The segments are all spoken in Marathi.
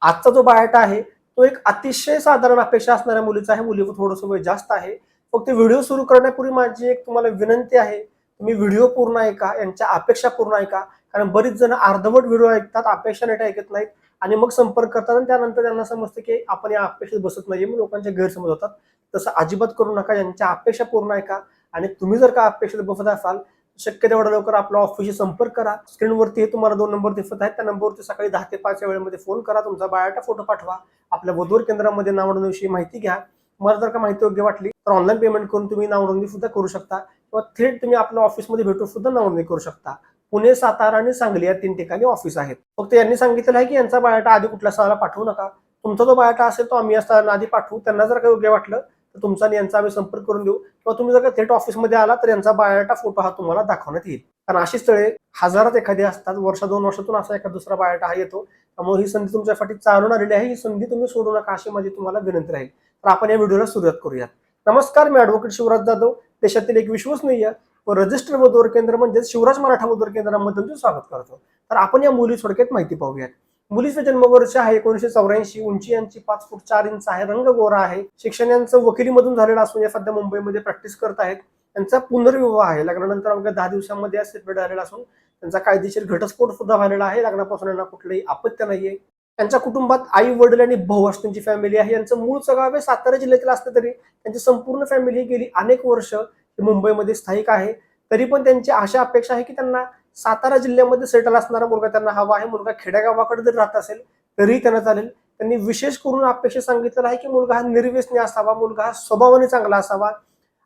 आजचा जो बायोडाटा आहे तो एक अतिशय साधारण अपेक्षा असणाऱ्या मुलीचा आहे. मुलीवर थोडंसं वय जास्त आहे. फक्त व्हिडिओ सुरू करण्यापूर्वी माझी एक तुम्हाला विनंती आहे, तुम्ही व्हिडिओ पूर्ण ऐका, यांच्या अपेक्षा पूर्ण ऐका. कारण बरीच जण अर्धवट व्हिडिओ ऐकतात, अपेक्षा नीट ऐकत नाहीत आणि मग संपर्क करतात आणि त्यानंतर त्यांना समजतं की आपण या अपेक्षेत बसत नाहीये, मग लोकांचे गैरसमज होतात. तसं अजिबात करू नका. यांच्या अपेक्षा पूर्ण ऐका आणि तुम्ही जर का अपेक्षेत बसत असाल, शक्य तेवढा लवकर आपल्या ऑफिसशी संपर्क करा. स्क्रीनवरती तुम्हाला 2 नंबर दिसत आहेत, त्या नंबरवरती सकाळी 10 ते 5 या वेळेमध्ये फोन करा. तुमचा बायोडाटा फोटो पाठवा. आपल्या वधूवर केंद्रामध्ये नाव नोंदणीविषयी माहिती घ्या. मला जर का माहिती योग्य वाटली तर ऑनलाईन पेमेंट करून तुम्ही नाव नोंदणी सुद्धा करू शकता किंवा थेट तुम्ही आपल्या ऑफिसमध्ये भेटून सुद्धा नाव नोंदणी करू शकता. पुणे, सातारा आणि सांगली या 3 ठिकाणी ऑफिस आहेत. फक्त यांनी सांगितलेलं आहे की यांचा बायोडाटा आधी कुठल्या स्थळाला पाठवू नका. तुमचा जो बायोडाटा असेल तो आम्ही या स्थळांना आधी पाठवू. त्यांना जर का योग्य वाटलं तर तुमचा आणि यांचा आम्ही संपर्क करून देऊ किंवा तुम्ही जर का थेट ऑफिसमध्ये आला तर यांचा बायोडाटा फोटो हा तुम्हाला दाखवण्यात येईल. कारण अशी स्थळे हजारात एखादी असतात. वर्ष 2 वर्षातून असा एखादा दुसरा बायोडाटा हा येतो. त्यामुळे ही संधी तुमच्यासाठी चालून आलेली आहे. ही संधी तुम्ही सोडू नका अशी माझी तुम्हाला विनंती राहील. तर आपण या व्हिडिओला सुरुवात करूयात. नमस्कार, मी ॲडव्होकेट शिवराज जाधव, देशातील एक विश्वसनीय व रजिस्टर वधूवर केंद्र म्हणजेच शिवराज मराठा वधूवर केंद्रामध्ये तुमचे स्वागत करतो. तर आपण या मुली थोडक्यात माहिती पाहूयात. मुलीचं जन्मवर्ष आहे 1984, उंची यांची 5 फूट 4 इंच आहे, रंग गोरा आहे, शिक्षण यांचं वकिलीमधून झालेलं असून या सध्या मुंबईमध्ये प्रॅक्टिस करत आहेत. त्यांचा पुनर्विवाह आहे. लग्नानंतर अवघ्या 10 दिवसांमध्ये सेपरेट झालेला असून त्यांचा कायदेशीर घटस्फोट सुद्धा झालेला आहे. लग्नापासून यांना कुठलंही अपत्य नाहीये. त्यांच्या कुटुंबात आई वडील आणि भाऊ असं त्यांची फॅमिली आहे. यांचं मूळचं गाव हे सातारा जिल्ह्यातील असलं तरी त्यांची संपूर्ण फॅमिली गेली अनेक वर्ष मुंबईमध्ये स्थायिक आहे. तरी पण त्यांची अशा अपेक्षा आहे की त्यांना सातारा जिल्ह्यामध्ये सेटल असणारा मुलगा त्यांना हवा आहे. मुलगा खेडेगावाकडे जर राहत असेल तरीही त्यांना चालेल. त्यांनी विशेष करून अपेक्षा सांगितलेलं आहे की मुलगा हा निर्व्यसनी असावा, मुलगा हा स्वभावाने चांगला असावा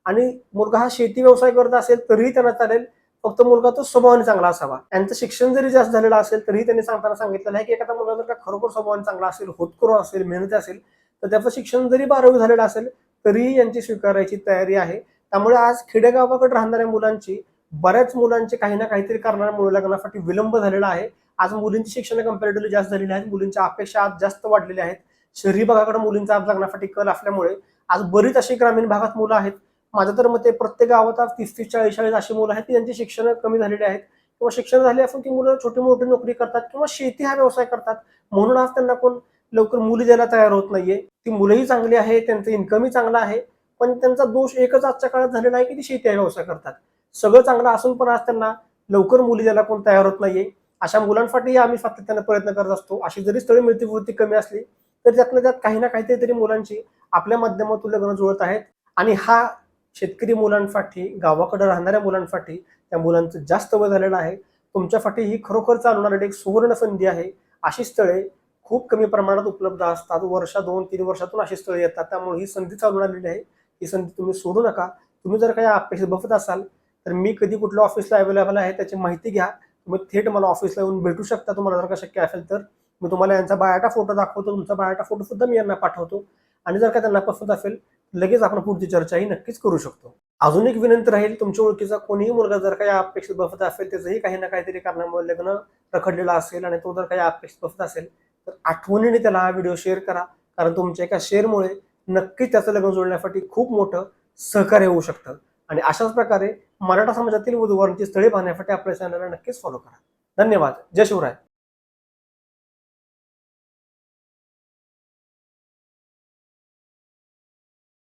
आणि मुलगा हा शेती व्यवसाय करत असेल तरीही त्यांना चालेल. फक्त मुलगा तो स्वभावाने चांगला असावा. त्यांचं शिक्षण जरी जास्त झालेलं असेल तरीही त्यांनी सांगताना सांगितलेलं आहे की एखादा मुलगा जर का खरोखर स्वभावाने चांगला असेल, होतकरू असेल, मेहनती असेल तर त्याचं शिक्षण जरी 12वी झालेलं असेल तरीही यांची स्वीकारायची तयारी आहे. त्यामुळे आज खेडेगावाकडे राहणाऱ्या मुलांची, बऱ्याच मुलांचे काही ना काहीतरी कारणामुळे लग्नासाठी विलंब झालेला आहे. आज मुलींची शिक्षण कंपॅरेटिव्हली जास्त झालेली आहेत. मुलींच्या अपेक्षा आज जास्त वाढलेल्या आहेत. शहरी भागाकडे मुलींचा आज लग्नासाठी कल असल्यामुळे आज बरीच अशी ग्रामीण भागात मुलं आहेत. माझं तर मते प्रत्येक गावात आज 30-30, 40-40 अशी मुलं आहेत की ज्यांची शिक्षण कमी झालेली आहेत किंवा शिक्षण झाले असून ती मुलं छोटी मोठी नोकरी करतात किंवा शेती हा व्यवसाय करतात. म्हणून आज त्यांना कोण लवकर मुली द्यायला तयार होत नाहीये. ती मुलंही चांगली आहे, त्यांचं इन्कमही चांगला आहे, पण त्यांचा दोष एकच आजच्या काळात झालेला आहे की ती शेती हा व्यवसाय करतात. सगळं चांगलं असून पण आज त्यांना लवकर मुली द्यायला कोण तयार होत नाहीये. अशा मुलांसाठी आम्ही सातत्याने प्रयत्न करत असतो. अशी जरी स्थळे मिळती कमी असली तर त्यातल्या त्यात काही ना काहीतरी मुलांची आपल्या माध्यमातून लग्न जुळत आहेत. आणि हा शेतकरी मुलांसाठी, गावाकडे राहणाऱ्या मुलांसाठी, त्या मुलांचं जास्त वय झालेलं आहे. तुमच्यासाठी ही खरोखर चालणारी एक सुवर्ण संधी आहे. अशी स्थळे खूप कमी प्रमाणात उपलब्ध असतात. वर्ष 2-3 वर्षातून अशी स्थळे येतात. त्यामुळे ही संधी चालून आलेली आहे. ही संधी तुम्ही सोडू नका. तुम्ही जर काही अपेक्षित बघत असाल तर मी कधी कुठल्या ऑफिसला अवेलेबल आहे त्याची माहिती घ्या. तुम्ही थेट मला ऑफिसला येऊन भेटू शकता. तुम्हाला जर का शक्य असेल तर मी तुम्हाला यांचा बायोडाटा फोटो दाखवतो. तुमचा बायोडाटा फोटो सुद्धा मी यांना पाठवतो आणि जर का त्यांना पसंत असेल लगेच आपण पुढची चर्चाही नक्कीच करू शकतो. अजून एक विनंती राहील, तुमच्या ओळखीचा कोणीही मुलगा जर काही अपेक्षित बसत असेल, त्याचंही काही ना काहीतरी कारणामुळे लग्न रखडलेलं असेल आणि तो जर काही अपेक्षित बसत असेल तर आठवणीने त्याला हा व्हिडिओ शेअर करा. कारण तुमच्या एका शेअरमुळे नक्कीच त्याचं लग्न जुळण्यासाठी खूप मोठं सहकार्य होऊ शकतं. आणि अशाच प्रकारे मराठा समाजातील वधूवरांची स्थळे पाहण्यासाठी आपल्या चॅनलला नक्कीच फॉलो करा. धन्यवाद. जय शिवराय.